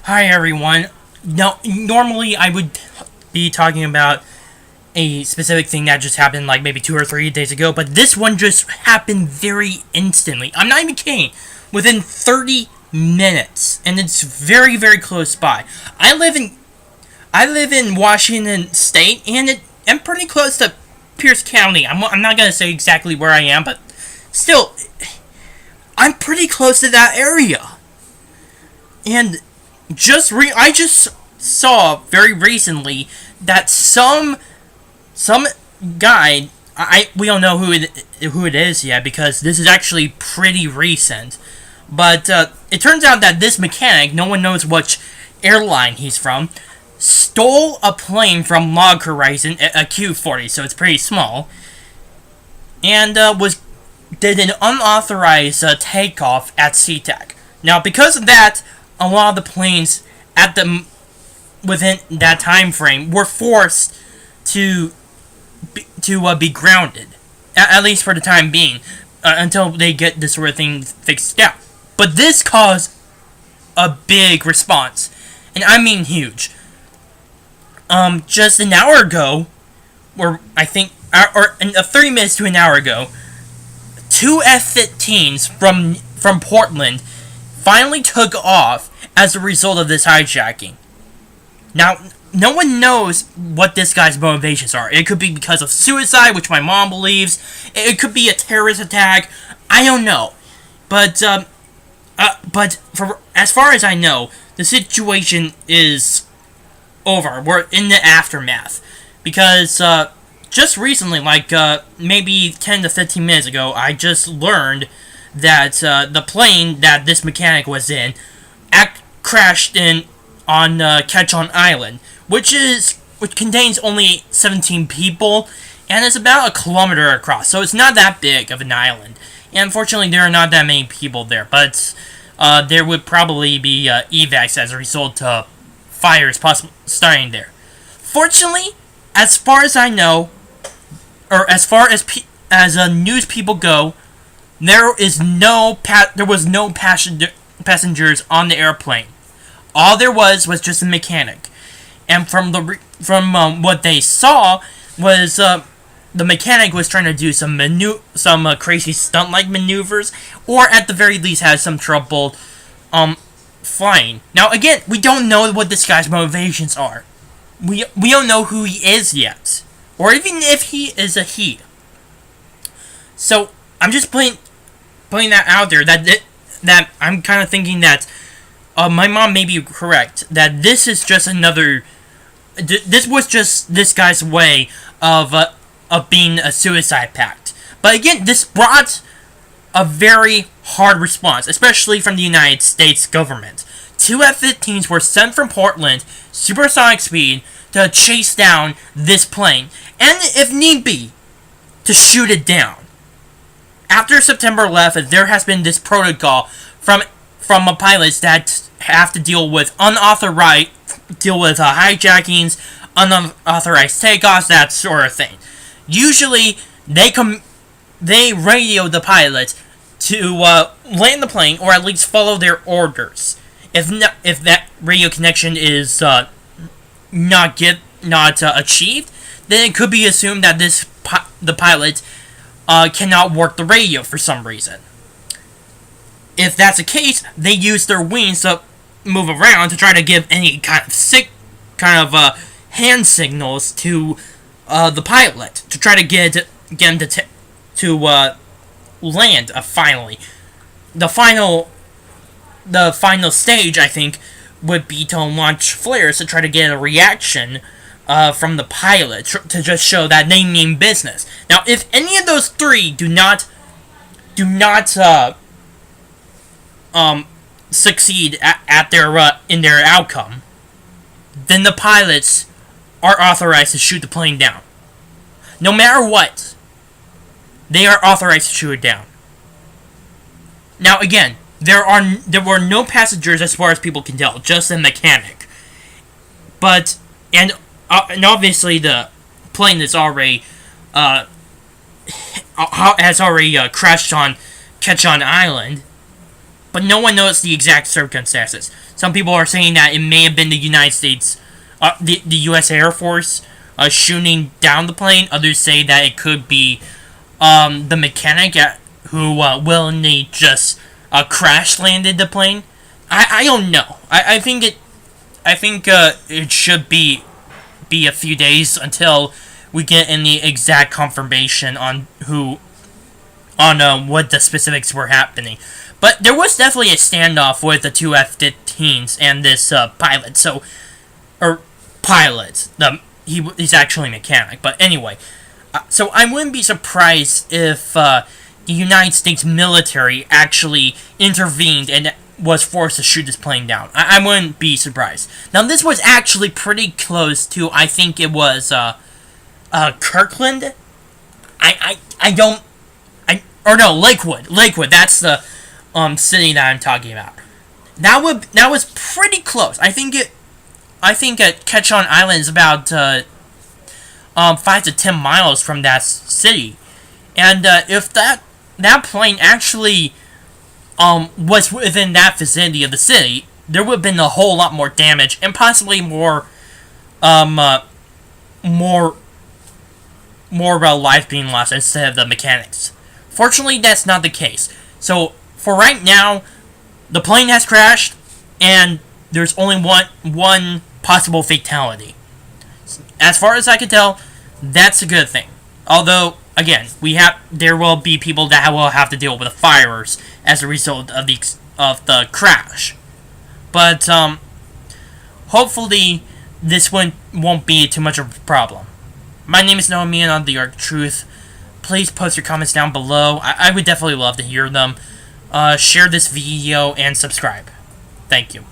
Hi everyone. No, normally I would be talking about a specific thing that just happened like maybe 2 or 3 days ago, but this one just happened very instantly. I'm not even kidding. Within 30 minutes, and it's very close by. I live in Washington State, and I'm pretty close to Pierce County. I'm not gonna say exactly where I am, but still, I'm pretty close to that area. And I just saw very recently that some guy, we don't know who it is yet, because this is actually pretty recent. But it turns out that this mechanic, no one knows which airline he's from, stole a plane from Log Horizon, a Q-40, so it's pretty small, and did an unauthorized takeoff at SeaTac. Now, because of that, a lot of the planes within that time frame were forced to be grounded, at least for the time being, until they get this sort of thing fixed out. But this caused a big response, and I mean huge. Just an hour ago, or I think, or 30 minutes to an hour ago, two F-15s from Portland finally took off as a result of this hijacking. Now, no one knows what this guy's motivations are. It could be because of suicide, which my mom believes. It could be a terrorist attack. I don't know. But as far as I know, the situation is over. We're in the aftermath. Because, just recently, like, maybe 10 to 15 minutes ago, I just learned that, the plane that this mechanic was in crashed on Ketchon Island, which contains only 17 people, and it's about a kilometer across, so it's not that big of an island. And unfortunately, there are not that many people there, but there would probably be evacs as a result of fires possibly starting there. Fortunately, as far as I know, or as far as news people go, there was no passengers on the airplane. All there was just a mechanic, and from what they saw was the mechanic was trying to do some crazy stunt-like maneuvers, or at the very least had some trouble flying. Now again, we don't know what this guy's motivations are. We don't know who he is yet, or even if he is a he. So I'm just putting that out there that I'm kind of thinking that my mom may be correct, that this is just this was just this guy's way of being a suicide pact. But again, this brought a very hard response, especially from the United States government. Two F-15s were sent from Portland, supersonic speed, to chase down this plane, and if need be, to shoot it down. After September 11th, there has been this protocol from pilots that have to deal with hijackings, unauthorized takeoffs, that sort of thing. Usually, they radio the pilots to land the plane, or at least follow their orders. If that radio connection is not achieved, then it could be assumed that the pilot cannot work the radio for some reason. If that's the case, they use their wings to move around to try to give any kind of hand signals to the pilot to try to get him to land finally. The final stage, I think, would be to launch flares to try to get a reaction from the pilot to just show that they mean business. Now, if any of those three do not succeed in their outcome, then the pilots are authorized to shoot the plane down. No matter what, they are authorized to shoot it down. Now again, there were no passengers as far as people can tell, just a mechanic. But and obviously the plane has already crashed on Ketchon Island. but no one knows the exact circumstances. Some people are saying that it may have been the United States, the U.S. Air Force, shooting down the plane. Others say that it could be the mechanic who willingly just crash landed the plane. I don't know. I think it should be a few days until we get any exact confirmation on what the specifics were happening. But there was definitely a standoff with the two F-15s and this pilot. He's actually a mechanic. But anyway, so I wouldn't be surprised if the United States military actually intervened and was forced to shoot this plane down. I wouldn't be surprised. Now, this was actually pretty close to, I think it was, Kirkland? Lakewood. Lakewood, that's the, city that I'm talking about. That was pretty close. I think Ketchikan Island is about, 5 to 10 miles from that city. And, if that plane actually was within that vicinity of the city, there would have been a whole lot more damage and possibly more lives being lost instead of the mechanics. Fortunately, that's not the case. So, for right now, the plane has crashed, and there's only one possible fatality. As far as I can tell, that's a good thing. Although, again, there will be people that will have to deal with the fires as a result of the crash. But hopefully this won't be too much of a problem. My name is Noah, and I'm the Arc Truth. Please post your comments down below. I would definitely love to hear them. Share this video and subscribe. Thank you.